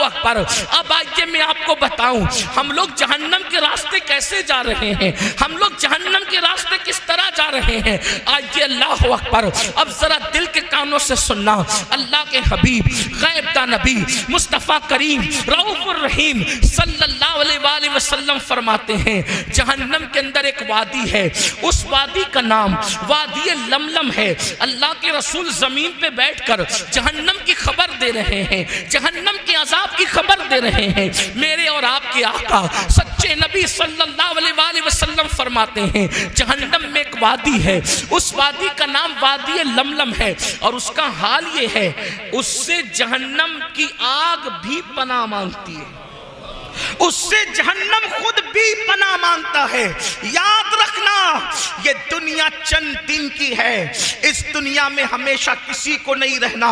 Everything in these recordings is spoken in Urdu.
اکبر. اب آئیے میں آپ کو بتاؤں ہم لوگ جہنم کے راستے کیسے جا رہے ہیں, ہم لوگ جہنم کے راستے کس طرح جا رہے ہیں. آئیے اللہ اکبر. اب ذرا دل کے کانوں سے سننا, اللہ کے حبیب غیب دا نبی مصطفیٰ کریم رؤوف الرحیم صلی اللہ علیہ وآلہ وسلم فرماتے ہیں جہنم کے اندر ایک وادی ہے, اس وادی کا نام وادی لملم ہے. اللہ کے رسول زمین پہ بیٹھ کر جہنم کی خبر دے رہے ہیں, جہنم کے عذاب کی خبر دے رہے ہیں. میرے اور آپ کے آقا سچے نبی صلی اللہ علیہ وآلہ وسلم فرماتے ہیں جہنم میں ایک وادی ہے, اس وادی کا نام وادی لملم ہے, اور اس کا حال یہ ہے اس سے جہنم کی آگ بھی پناہ مانگتی ہے, اس سے جہنم خود بھی پناہ مانگتا ہے. یاد رکھنا یہ دنیا چند دن کی ہے, اس دنیا میں ہمیشہ کسی کو نہیں رہنا.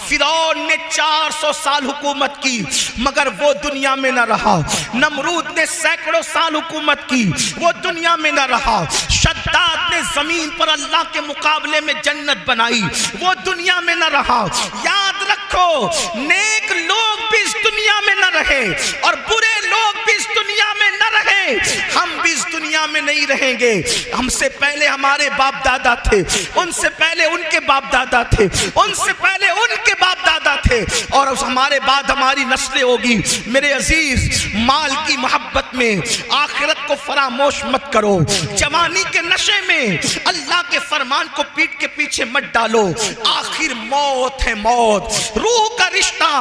فرعون نے 400 سال حکومت کی مگر وہ دنیا میں نہ رہا. نمرود نے سینکڑوں سال حکومت کی, وہ دنیا میں نہ رہا. شداد نے زمین پر اللہ کے مقابلے میں جنت بنائی, وہ دنیا میں نہ رہا. یاد رکھو نیک لوگ بھی اس دنیا میں نہ رہے اور برے لوگ بھی اس دنیا میں نہ رہے, ہم بھی اس دنیا میں نہیں رہیں گے. ہم سے پہلے ہمارے باپ دادا تھے, ان سے پہلے ان کے باپ دادا تھے, ان سے پہلے ان کے باپ دادا تھے, اور ہمارے بعد ہماری نسلیں ہوگی. میرے عزیز مال کی محبت میں آخرت کو فراموش مت کرو, جوانی کے نشے میں اللہ کے فرمان کو پیٹ کے پیچھے مت ڈالو. آخر موت ہے موت, روح کا رشتہ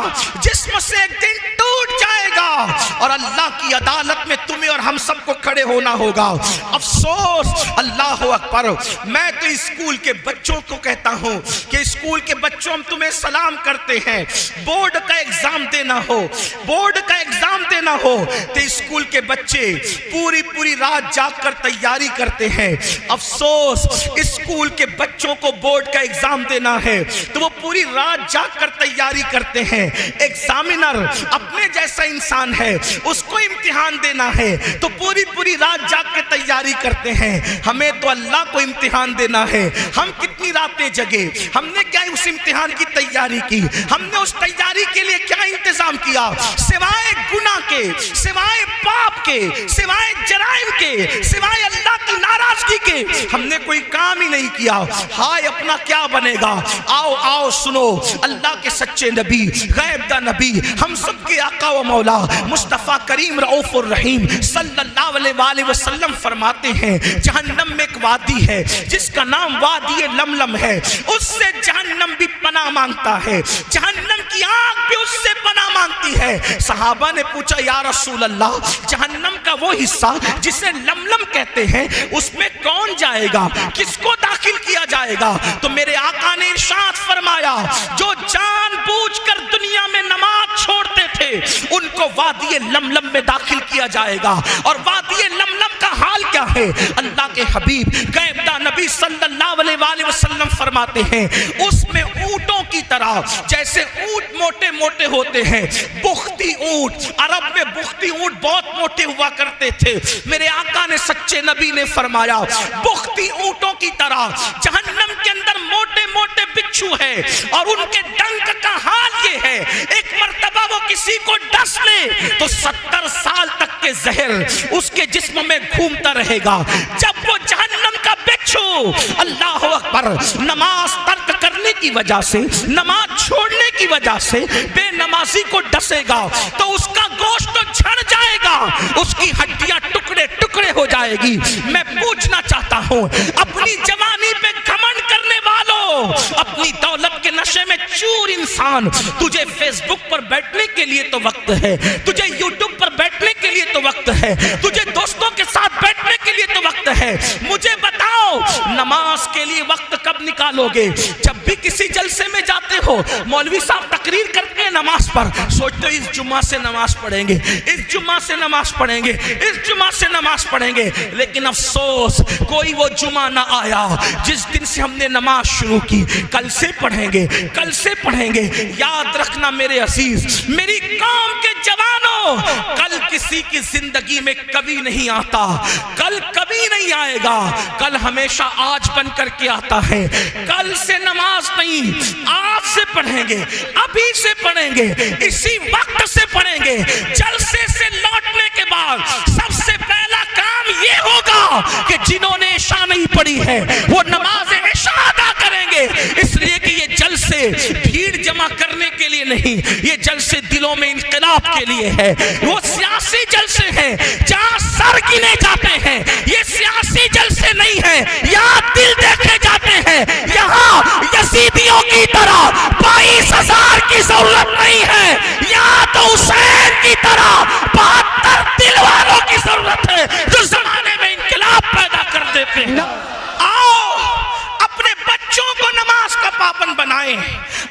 جسم سے ایک دن ٹوٹ جائے گا اور اللہ کی عدالت میں تمہیں اور ہم سب کو کھڑے ہونا ہوگا. افسوس, اللہ اکبر. میں تو اسکول کے بچوں کو کہتا ہوں کہ اسکول کے بچوں ہم تمہیں سلام کرتے ہیں. بورڈ کا ایگزام دینا ہو, بورڈ کا ایگزام دینا ہو تو اسکول کے بچے پوری رات جاگ کر تیاری کرتے ہیں. افسوس, اسکول کے بچوں کو بورڈ کا ایگزام دینا ہے تو وہ پوری رات جاگ کر تیاری کرتے ہیں. ایگزامینر اپنے جیسا انسان ہے, اس کو امتحان دینا ہے تو پوری رات جاگ کے تیاری کرتے ہیں. ہمیں تو اللہ کو امتحان دینا ہے. ہم کتنی راتیں جگے, ہم نے کیا اس امتحان کی تیاری کی, ہم نے اس تیاری کے لیے کیا انتظام کیا, سوائے گناہ کے, سوائے پاپ کے, سوائے جرائم کے, سوائے اللہ کی ناراضگی کے ہم نے کوئی کام ہی نہیں کیا. ہائے اپنا کیا بنے گا. آؤ سنو, اللہ کے سچے نبی غیب دا نبی ہم سب کے آقا و مولا مصطفیٰ کریم رؤوف الرحیم صلی اللہ علیہ وآلہ وسلم فرماتے ہیں جہنم میں ایک وادی ہے جس کا نام وادی لملم ہے, اس سے جہنم بھی پناہ مانگتا ہے, جہنم کی آگ بھی اس سے پناہ مانگتی ہے. صحابہ نے پوچھا یا رسول اللہ جہنم کا وہ حصہ جسے لملم کہتے ہیں اس میں کون جائے گا, کس کو داخل کیا جائے گا؟ تو میرے آقا نے ارشاد فرمایا جو جان بوجھ کر دنیا میں نماز چھوڑتے تھے ان کو وادی لملم میں داخل کیا جائے گا. اور وادی لملم کا حال کیا ہے؟ اللہ کے حبیب غیب دا نبی صلی اللہ علیہ وآلہ وسلم فرماتے ہیں اس میں اونٹوں کی طرح, جیسے اونٹ موٹے موٹے ہوتے ہیں, بختی اونٹ, عرب میں بختی اونٹ بہت موٹے ہوا کرتے تھے. میرے آقا نے سچے نبی نے فرمایا بختی اونٹوں کی طرح جہنم کے اندر موٹے موٹے بچھو ہے, اور ان کے ڈنک کا حال یہ ہے ایک مرتبہ وہ کسی کو ڈس لے تو 70 سال تک کے زہر اس کے جسم میں گھومتا رہے گا. جب وہ جہنم کا بچھو اللہ اکبر نماز ترک کرنے کی وجہ سے, نماز چھوڑنے کی وجہ سے بے نمازی کو ڈسے گا تو اس کا گوشت تو جھڑ جائے گا, اس کی ہڈیاں ٹکڑے ٹکڑے ہو جائے گی. میں پوچھنا چاہتا ہوں اپنی جوانی پہ گھمنڈ کرنے والوں, اپنی دولت کے نشے میں چور انسان, تجھے فیس بک پر بیٹھنے کے لیے تو وقت ہے, تجھے یوٹیوب پر بیٹھنے کے لیے تو وقت ہے, تجھے دوستوں کے ساتھ بیٹھنے کے لیے تو وقت ہے. مجھے بتاؤ نماز کے لیے وقت کب نکالو گے؟ جب بھی کسی جلسے میں جاتے ہو مولوی صاحب تقریر کرتے ہیں نماز پر, سوچتے ہو اس جمعہ سے نماز پڑھیں گے, اس جمعہ سے نماز پڑھیں گے, اس جمعہ سے نماز پڑھیں گے. لیکن افسوس کوئی وہ جمعہ نہ آیا جس دن سے ہم نے نماز شروع کی. کل سے پڑھیں گے, کل سے پڑھیں گے. یاد رکھنا میرے عزیز, میری قوم کے جوانوں, کل کسی کی زندگی میں کبھی نہیں آتا, کل کبھی نہیں آئے گا. کل ہمیشہ آج بن کر کے آتا ہے. کل سے نماز نہیں, آج سے پڑھیں گے, ابھی سے پڑھیں گے, اسی وقت سے پڑھیں گے, جلسے سے لوٹنے کے بعد سب سے پہلا کام یہ ہوگا کہ جنہوں نے عشاء نہیں پڑھی ہے وہ نماز عشاء ادا کریں گے, اس لیے کہ یہ جلسے بھیڑ جمع کرنے کے لیے نہیں, یہ جلسے دلوں میں انقلاب کے لیے ہے. وہ سیاسی جلسے ہیں جہاں سر گنے جاتے ہیں, یہ سیاسی جلسے نہیں ہیں یہاں دل دیکھے جاتے ہیں. یہاں یزیدیوں کی طرح 22,000 کی ضرورت نہیں ہے, یہاں تو حسین کی طرح 72 دل والوں کی ضرورت ہے جو زمانے میں انقلاب پیدا کر دیتے ہیں. آؤ اپنے بچوں کو نماز کا پابند بنائیں,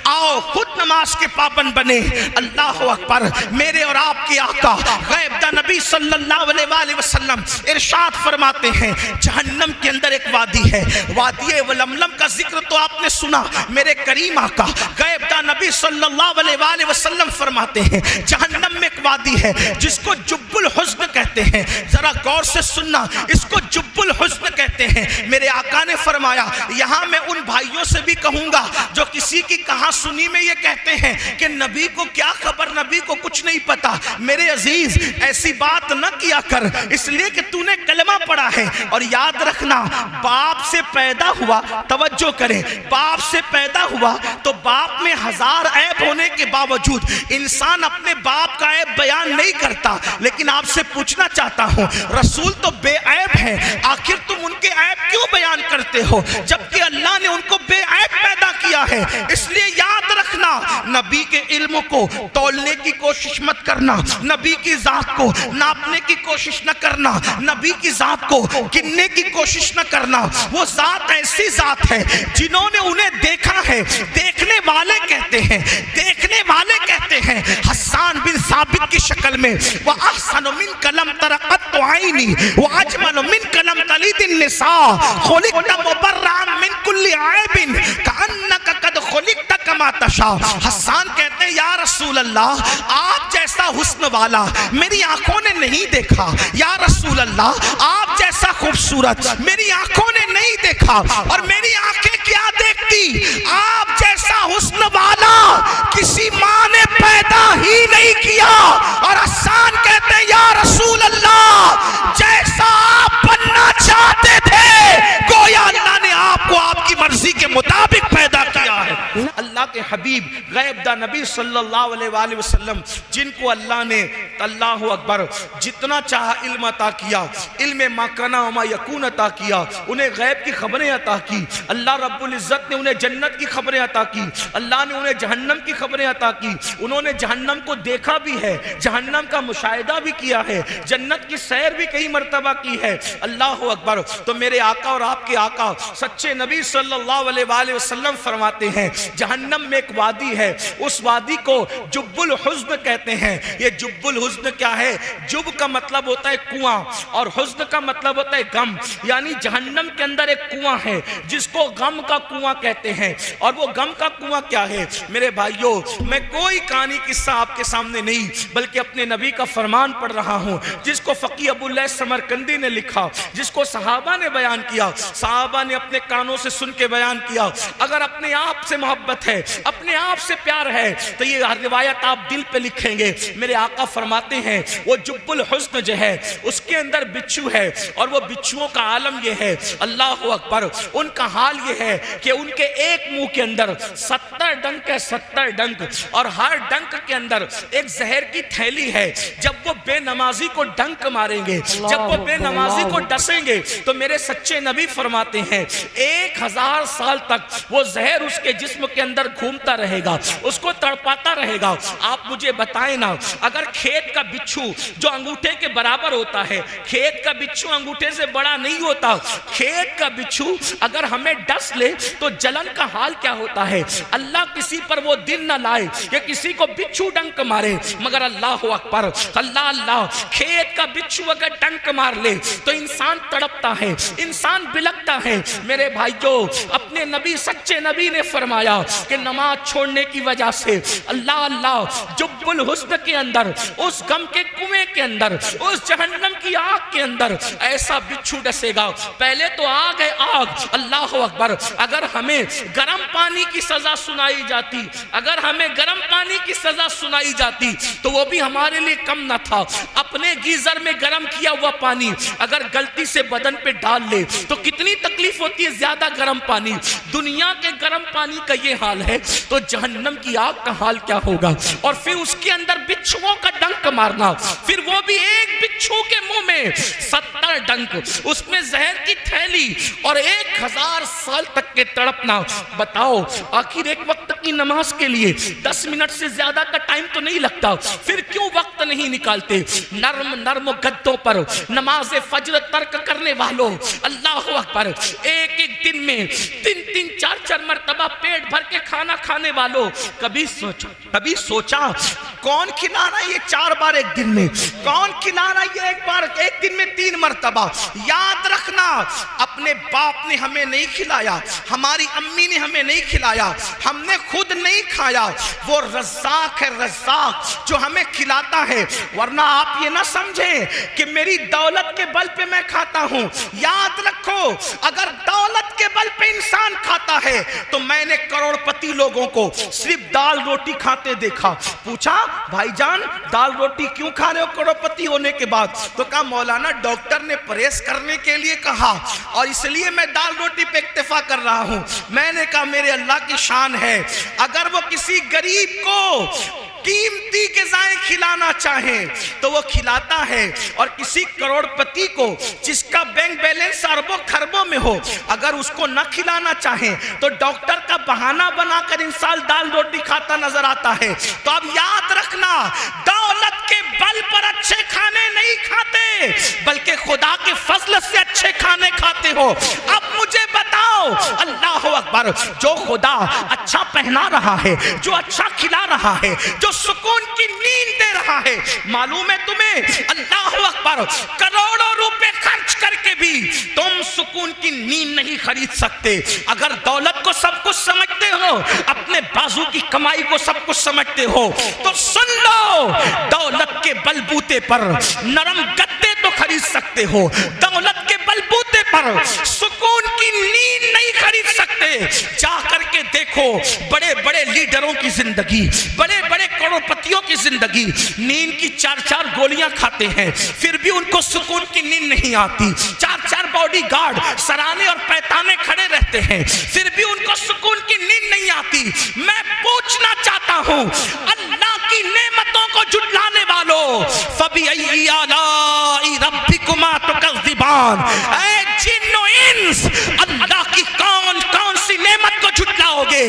آؤ خود نماز کے پابند بنے. اللہ اکبر. میرے اور آپ کے آقا غیب دہ نبی صلی اللہ علیہ وآلہ وسلم ارشاد فرماتے ہیں جہنم کے اندر ایک وادی ہے, وادی ولملم کا ذکر تو آپ نے سنا. میرے کریم آقا غیب دہ نبی صلی اللہ علیہ وآلہ وسلم فرماتے ہیں جہنم میں ایک وادی ہے جس کو جب الحزن کہتے ہیں. ذرا غور سے سننا, اس کو جب الحزن کہتے ہیں. میرے آقا نے فرمایا یہاں میں ان بھائیوں سے بھی کہوں گا جو کسی کی کہاں سنی میں یہ کہتے ہیں کہ نبی کو کیا خبر, نبی کو کچھ نہیں پتا. میرے عزیز ایسی بات نہ کیا کر, اس لیے کہ تو نے کلمہ پڑھا ہے. اور یاد رکھنا باپ سے پیدا ہوا, توجہ کریں, باپ سے پیدا ہوا تو باپ میں 1000 عیب ہونے کے باوجود انسان اپنے باپ کا عیب بیان نہیں کرتا. لیکن آپ سے پوچھنا چاہتا ہوں رسول تو بے عیب ہیں, آخر تم ان کے عیب کیوں بیان کرتے ہو جبکہ اللہ نے ان کو بے عیب پیدا کیا ہے. اس لیے یاد رکھنا نبی کے علم کو تولنے کی کوشش مت کرنا, نبی کی ذات کو ناپنے کی کوشش نہ کرنا, نبی کی ذات کو گننے کی کوشش نہ کرنا. وہ ذات ایسی ذات ہے جنہوں نے انہیں دیکھا ہے, دیکھنے والے کہتے ہیں, دیکھنے والے کہتے ہیں حسان بن ثابت کی شکل میں وَأَحْسَنُ مِنْكَ لَمْ تَرَ قَطُّ عَيْنِي وَأَجْمَلُ مِنْكَ لَمْ تَلِدِ النِّسَاءُ خُلِقْتَ مُبَرَّأً مِنْ كُلِّ عَيْبٍ كَأَنَّكَ قَدْ خُلِقْتَ كَمَا تَشَاءُ. حسان کہتے ہیں یا رسول اللہ آپ جیسا حسن والا میری آنکھوں نے نہیں دیکھا, یا رسول اللہ آپ جیسا خوبصورت میری آنکھوں نے نہیں دیکھا. اور میری آنکھیں کیا دیکھتی, آپ جیسا حسن والا کسی ماں نے پیدا ہی نہیں کیا. اور حسان کہتے ہیں یا رسول اللہ جیسا آپ بننا چاہتے تھے گویا اللہ نے آپ کو آپ کی مرضی کے مطابق پیدا کیا ہے. اللہ کے حبیب غیب دہ نبی صلی اللہ علیہ وآلہ وسلم جن کو اللہ نے اللہ اکبر جتنا چاہا علم عطا کیا, علم ما کانا وما یکون عطا کیا, انہیں غیب کی خبریں عطا کی. اللہ رب العزت نے انہیں جنت کی خبریں عطا کی, اللہ نے انہیں جہنم کی خبریں عطا کی. انہوں نے جہنم کو دیکھا بھی ہے, جہنم کا مشاہدہ بھی کیا ہے, جنت کی سیر بھی کئی مرتبہ کی ہے. اللہ اکبر. تو میرے آقا اور آپ کے آقا سچے نبی صلی اللہ علیہ وآلہ وسلم فرماتے ہیں جہنم میں ایک وادی ہے, اس وادی کو جب الحزن کہتے ہیں. یہ جب الحزن کیا ہے, جب کا مطلب ہوتا ہے کنواں اور حزن کا مطلب ہوتا ہے غم. یعنی جہنم کے اندر ایک کنواں ہے جس کو غم کا کنواں کہتے ہیں. اور وہ غم کا کنواں کیا ہے میرے بھائیوں, میں کوئی کہانی قصہ آپ کے سامنے نہیں بلکہ اپنے نبی کا فرمان پڑھ رہا ہوں جس کو فقی ابو اللہ سمرقندی نے لکھا, جس کو صحابہ نے بیان کیا, صحابہ نے اپنے کانوں سے سن کے بیان کیا. اگر اپنے آپ سے محبت ہے, اپنے آپ سے پیار ہے تو یہ روایت آپ دل پہ لکھیں گے. میرے آقا فرماتے ہیں وہ جب الحزن جو ہے اس کے اندر بچھو ہے اور وہ بچھوؤں کا عالم یہ ہے اللہ اکبر. ان کا حال یہ ہے کہ ان کے ایک منہ کے اندر 70 ڈنک ہے, 70 ڈنک, اور ہر ڈنک کے اندر ایک زہر کی تھیلی ہے. جب وہ بے نمازی کو ڈنک ماریں گے, جب وہ بے نمازی کو ڈسیں گے تو میرے سچے نبی فرماتے ہیں 1000 سال تک وہ زہر اس کے جسم کے اندر گھومتا رہے گا, اس کو تڑپاتا رہے گا. آپ مجھے بتائیں نا, اگر کھیت کا بچھو جو انگوٹھے کے برابر ہوتا ہے, کھیت کا بچھو انگوٹھے سے بڑا نہیں ہوتا, کھیت کا بچھو اگر ہمیں ڈس لے تو جلن کا حال کیا ہوتا ہے. اللہ کسی پر وہ دن نہ لائے کہ کسی کو بچھو ڈنک مارے, مگر اللہ اکبر, اللہ اللہ, کھیت کا بچھو اگر ڈنک مار لے تو انسان تڑپتا ہے, انسان بلکتا ہے. میرے بھائیوں اپنے نبی سچے نبی نے فرمایا کہ کہ نماز چھوڑنے کی وجہ سے اللہ اللہ جب الحسن کے اندر، اس غم کے کنویں کے اندر، اس جہنم کی آگ کے اندر ایسا بچھو ڈسے گا. پہلے تو آگ ہے آگ، اللہ اکبر. اگر ہمیں گرم پانی کی سزا سنائی جاتی، اگر ہمیں گرم پانی کی سزا سنائی جاتی تو وہ بھی ہمارے لیے کم نہ تھا. اپنے گیزر میں گرم کیا ہوا پانی اگر غلطی سے بدن پہ ڈال لے تو کتنی تکلیف ہوتی ہے، زیادہ گرم پانی. دنیا کے گرم پانی کا یہ حال ہے تو جہنم کی آگ کا حال کیا ہوگا. اور پھر اس کے اندر بچھوؤں کا ڈنک مارنا، پھر وہ بھی ایک بچھو کے منہ میں 70 ڈنک، اس میں زہر کی تھیلی اور 1000 سال تک کے تڑپنا. بتاؤ آخر ایک وقت کی نماز کے لیے 10 منٹ سے زیادہ کا ٹائم تو نہیں لگتا، پھر کیوں وقت نہیں نکالتے؟ نرم نرم گدوں پر نماز فجر ترک کرنے والوں، اللہ اکبر، ایک ایک دن میں 3 4 مرتبہ پیٹ بھر کے کھانا کھانے والوں، کبھی سوچا کون کھلا رہا ہے یہ 4 بار ایک دن میں؟ کون کھلا رہا ہے یہ ایک دن میں 3 مرتبہ؟ یاد رکھنا، اپنے باپ نے ہمیں نہیں کھلایا، ہماری امی نے ہمیں نہیں کھلایا، ہم نے خود نہیں کھایا. وہ رزاق ہے، رزاق جو ہمیں کھلاتا ہے. ورنہ آپ یہ نہ سمجھیں کہ میری دولت کے بل پہ میں کھاتا ہوں. یاد رکھو، اگر دولت کے بل پہ انسان کھاتا ہے تو میں نے کروڑ پتی لوگوں کو صرف دال روٹی کھاتے دیکھا. پوچھا بھائی جان دال روٹی کیوں کھا رہے ہو کروڑ پتی ہونے کے بعد؟ تو کہا مولانا ڈاکٹر نے پرہیز کرنے کے لیے کہا اور اس لیے میں دال روٹی پہ اکتفا کر رہا ہوں. میں نے کہا میرے اللہ کی شان ہے، اگر وہ کسی غریب کو قیمتی غذائیں کھلانا چاہیں تو وہ کھلاتا ہے، اور کسی کروڑ پتی کو جس کا بینک بیلنس اربوں خربوں میں ہو اگر اس کو نہ کھلانا چاہیں تو ڈاکٹر کا بہانہ بنا کر انسان دال روٹی کھاتا نظر آتا ہے. تو اب یاد رکھنا، دولت کے بل پر اچھے کھانے نہیں کھاتے بلکہ خدا کے فضل سے اچھے کھانے کھاتے ہو. اب مجھے بتاؤ، اللہ اکبر، جو خدا اچھا پہنا رہا ہے، جو اچھا کھلا رہا ہے، جو سکون کی نیند دے رہا ہے، معلوم ہے تمہیں اللہ اکبر کروڑوں روپے خرچ کر کے بھی تم سکون کی نیند نہیں خرید سکتے. اگر دولت کو سب کچھ سمجھتے ہو، اپنے بازو کی کمائی کو سب کچھ سمجھتے ہو تو سن لو، دولت کے بلبوتے پر نرم گدے تو خرید سکتے ہو، دولت کے بلبوتے پر سکون کی نیند نہیں خرید سکتے. جا کر کے دیکھو بڑے بڑے لیڈروں کی زندگی، بڑے بڑے کروڑپتیوں کی زندگی، نیند کی 4 گولیاں کھاتے ہیں پھر بھی ان کو سکون کی نیند نہیں آتی. 4 باڈی گارڈ سرانے اور پیتانے کھڑے رہتے ہیں پھر بھی ان کو سکون کی نیند نہیں آتی. میں پوچھنا چاہتا ہوں اللہ کی نعمتوں کو جھٹلانے والوں، فَبِأَيِّ آلَاءِ رَبِّكُمَا تُكَذِّبَانِ، اے جن و انس اللہ کی کون کون سی نعمت کو جھٹلاؤ گے؟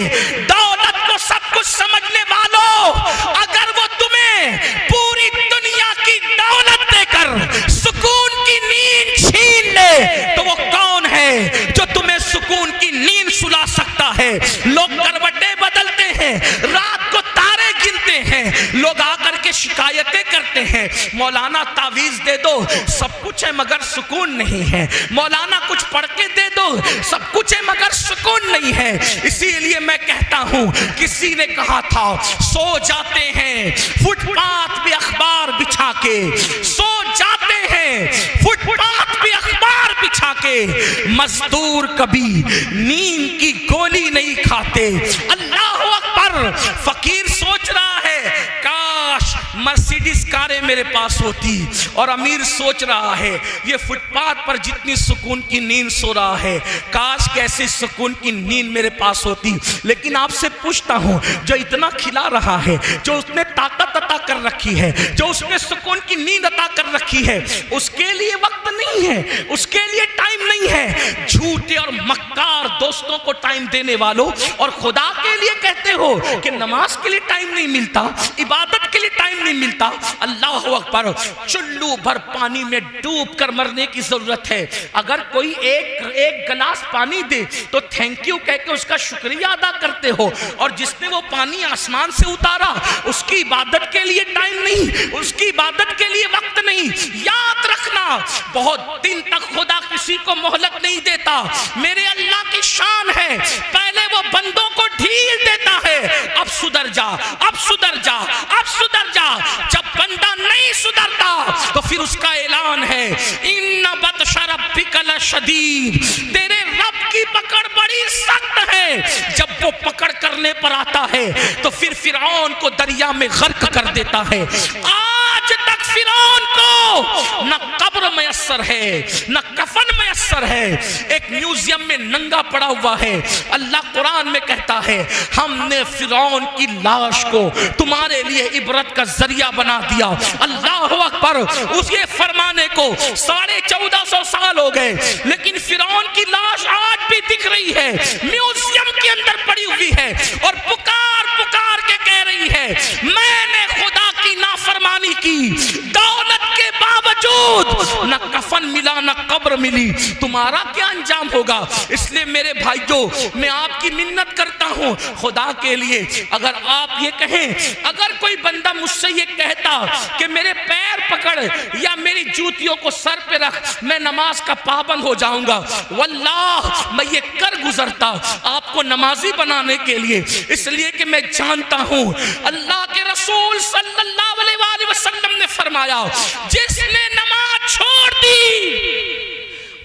دولت کو سب کچھ سمجھنے والوں، اگر وہ تمہیں پوری دنیا کی دولت دے کر سکون کی نیند چھین لے تو وہ کون ہے جو تمہیں سکون کی نیند سلا سکتا ہے؟ لوگ کروٹیں بدلتے ہیں، رات کو تارے گنتے ہیں، لوگ آ کر کے شکایتیں کرتے ہیں، مولانا تعویذ دے دو، سب کچھ ہے مگر سکون نہیں ہے، مولانا کچھ پڑھ کے دے دو، سب کچھ ہے مگر سکون نہیں ہے. اسی لیے میں کہتا ہوں، کسی نے کہا تھا سو جاتے ہیں فٹ پاتھ پہ اخبار بچھا کے، سو جاتے ہیں فٹ پاتھ پہ اخبار بچھا کے، مزدور کبھی نیند کی گولی نہیں کھاتے. اللہ اکبر. فقیر سوچ رہا ہے کاش مرسیڈیز کاریں میرے پاس ہوتی، اور امیر سوچ رہا ہے یہ فٹ پاتھ پر جتنی سکون کی نیند سو رہا ہے کاش کیسی سکون کی نیند میرے پاس ہوتی. لیکن آپ سے پوچھتا ہوں، جو اتنا کھلا رہا ہے، جو اس نے طاقت عطا کر رکھی ہے، جو اس نے سکون کی نیند عطا کر رکھی ہے، اس کے لیے وقت نہیں ہے، اس کے لیے ٹائم نہیں ہے. جھوٹے اور مکار دوستوں کو ٹائم دینے والوں، اور خدا کے لیے کہتے ہو کہ نماز کے لیے ٹائم نہیں ملتا، عبادت کے لیے ٹائم نہیں ملتا. اللہ اکبر. چلو بھر پانی میں ڈوب کر مرنے کی ضرورت ہے. اگر کوئی ایک گلاس پانی دے تو تھینک یو کہہ کے اس کا شکریہ ادا کرتے ہو, اور جس نے وہ پانی آسمان سے اتارا اس کی عبادت کے لیے ٹائم نہیں, اس کی عبادت کے لیے وقت نہیں. یاد رکھنا بہت دن تک خدا کسی کو مہلت نہیں دیتا. میرے اللہ کی شان ہے, پہلے وہ بندوں کو ڈھیل دیتا ہے, اب سدھر جا, اب سدھر جا, اب سدھر جا. جب بندہ نہیں سدھرتا تو پھر اس کا اعلان ہے ان بطش ربک لشدید, تیرے رب کی پکڑ بڑی سخت ہے. جب وہ پکڑ کرنے پر آتا ہے تو پھر فرعون کو دریا میں غرق کر دیتا ہے. آج تک فرعون کو نہ قبر میسر ہے نہ کفن میسر ہے, ایک میوزیم میں ننگا پڑا ہوا ہے. اللہ قرآن میں کہتا ہے ہم نے فرعون کی لاش کو تمہارے لیے عبرت کا ذریعہ بنا دیا. اللہ اکبر. اس یہ فرمانے کو 1450 سال ہو گئے, لیکن فرعون کی لاش آج بھی دکھ رہی ہے, میوزیم کے اندر پڑی ہوئی ہے, اور پکار پکار کے کہہ رہی ہے میں نے خدا کی نافرمانی کی, دولت کے باوجود نہ کفن ملا نہ قبر ملی. تمہارا کیا انجام ہوگا؟ اس لیے میرے بھائیوں میں آپ کی منت کرتا ہوں خدا کے لیے, اگر آپ یہ کہیں, اگر کوئی بندہ مجھ سے یہ کہتا کہ میرے پیر پکڑ یا میری جوتیوں کو سر پہ رکھ میں نماز کا پابند ہو جاؤں گا, واللہ میں یہ کر گزرتا آپ کو نمازی بنانے کے لیے. اس لیے کہ میں جانتا ہوں اللہ کے رسول صلی اللہ علیہ وآلہ وسلم نے فرمایا جس نے نماز چھوڑ دی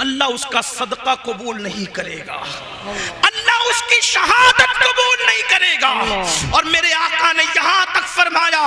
اللہ اس کا صدقہ قبول نہیں کرے گا, اللہ اس کی شہادت قبول نہیں کرے گا. اور میرے آقا نے یہاں تک فرمایا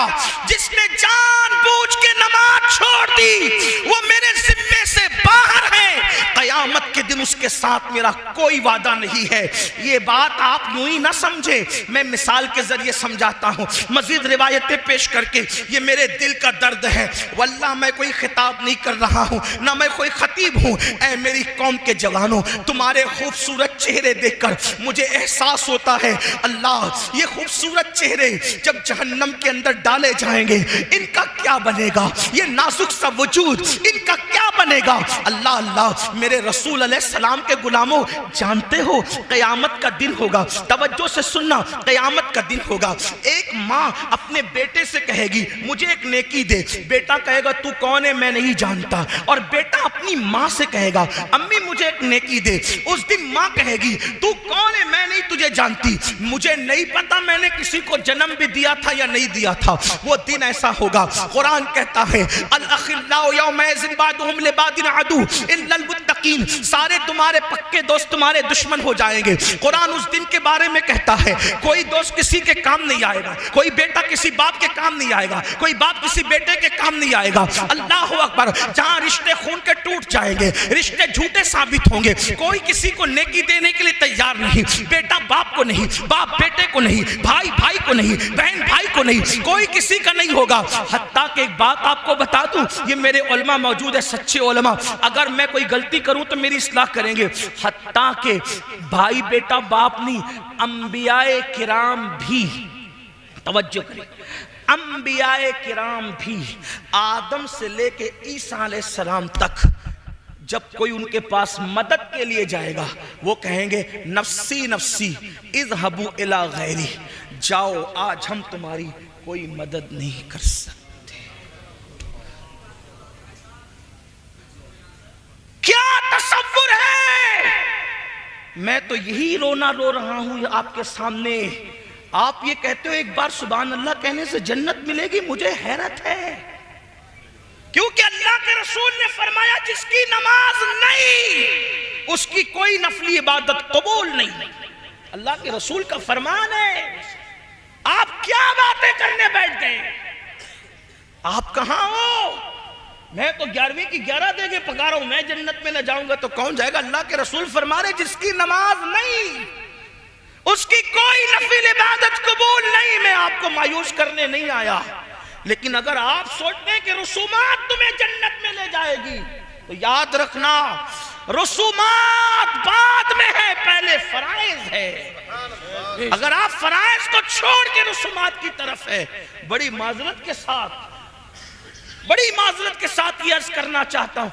جس نے جان بوجھ کے نماز چھوڑ دی وہ میرے ذمے سے باہر ہے, قیامت کے دن اس کے ساتھ میرا کوئی وعدہ نہیں ہے. یہ بات آپ یوں ہی نہ سمجھے, میں مثال کے ذریعے سمجھاتا ہوں, مزید روایتیں پیش کر کے. یہ میرے دل کا درد ہے, واللہ میں کوئی خطاب نہیں کر رہا ہوں, نہ میں کوئی خطیب ہوں. اے میری قوم کے جوانوں, تمہارے خوبصورت چہرے دیکھ کر مجھے احساس ہوتا ہے اللہ یہ خوبصورت چہرے جب جہنم کے اندر ڈالے جائیں گے ان کا کیا بنے گا, یہ نازک سا وجود ان کا کیا بنے گا. اللہ اللہ میرے رسول علیہ السلام کے غلاموں, جانتے ہو قیامت کا دن ہوگا, توجہ سے سننا, قیامت کا دن ہوگا. ایک ماں اپنے بیٹے سے کہے گی مجھے ایک نیکی دے, بیٹا کہے گا تو کون ہے میں نہیں جانتا, اور بیٹا اپنی ماں سے کہے گا امی مجھے ایک نیکی دے. اس دن ماں کہے گی تو کون ہے میں نہیں تجھے جانتی, مجھے نہیں پتا میں نے کسی کو جنم بھی دیا تھا یا نہیں دیا تھا. وہ دن ایسا ہوگا, قرآن کہتا ہے الاخلاء یومئذ بعضهم لبعض عدو الا المتقین, سارے تمہارے پکے دوست تمہارے دشمن ہو جائیں گے. قرآن اس دن کے بارے میں کہتا ہے کوئی دوست کسی کے کام نہیں آئے گا, کوئی بیٹا کسی باپ کے کام نہیں آئے گا, کوئی باپ کسی بیٹے کے کام نہیں آئے گا. اللہ اکبر. جہاں رشتے خون کے ٹوٹ جائیں گے, رشتے جھوٹے ثابت ہوں گے, کوئی کسی کو نیکی دینے کے لیے تیار نہیں, بیٹا باپ کو نہیں, باپ بیٹے کو نہیں, بھائی بھائی کو نہیں, بہن بھائی کو نہیں, کوئی کسی کا نہیں ہوگا. حتیٰ کہ ایک بات آپ کو بتا دوں, یہ میرے علماء موجود ہے, سچے علماء, اگر میں کوئی غلطی کروں تو میری اصلاح کریں گے. حتیٰ کہ بھائی بیٹا باپ نہیں, انبیاء کرام بھی, توجہ کریں, انبیاء کرام بھی آدم سے لے کے عیسیٰ علیہ السلام تک جب کوئی ان کے پاس مدد کے لیے جائے گا وہ کہیں گے نفسی نفسی اذهبوا الی غیری, جاؤ آج ہم تمہاری کوئی مدد نہیں کر سکتے. کیا تصور ہے, میں تو یہی رونا رو رہا ہوں آپ کے سامنے. آپ یہ کہتے ہو ایک بار سبحان اللہ کہنے سے جنت ملے گی, مجھے حیرت ہے, کیونکہ اللہ کے رسول نے فرمایا جس کی نماز نہیں اس کی کوئی نفلی عبادت قبول نہیں. اللہ کے رسول کا فرمان ہے. آپ کیا باتیں کرنے بیٹھ گئے, آپ کہاں ہو؟ میں تو 11ویں کی 11 دے کے پکا رہا ہوں, میں جنت میں نہ جاؤں گا تو کون جائے گا. اللہ کے رسول فرما رہے جس کی نماز نہیں اس کی کوئی نفل عبادت قبول نہیں. میں آپ کو مایوس کرنے نہیں آیا, لیکن اگر آپ سوچتے ہیں کہ رسومات تمہیں جنت میں لے جائے گی تو یاد رکھنا رسومات بعد میں ہے, پہلے فرائض ہے. اگر آپ فرائض کو چھوڑ کے رسومات کی طرف ہے۔ بڑی معذرت کے ساتھ یہ عرض کرنا چاہتا ہوں،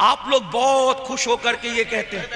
آپ لوگ بہت خوش ہو کر کے یہ کہتے ہیں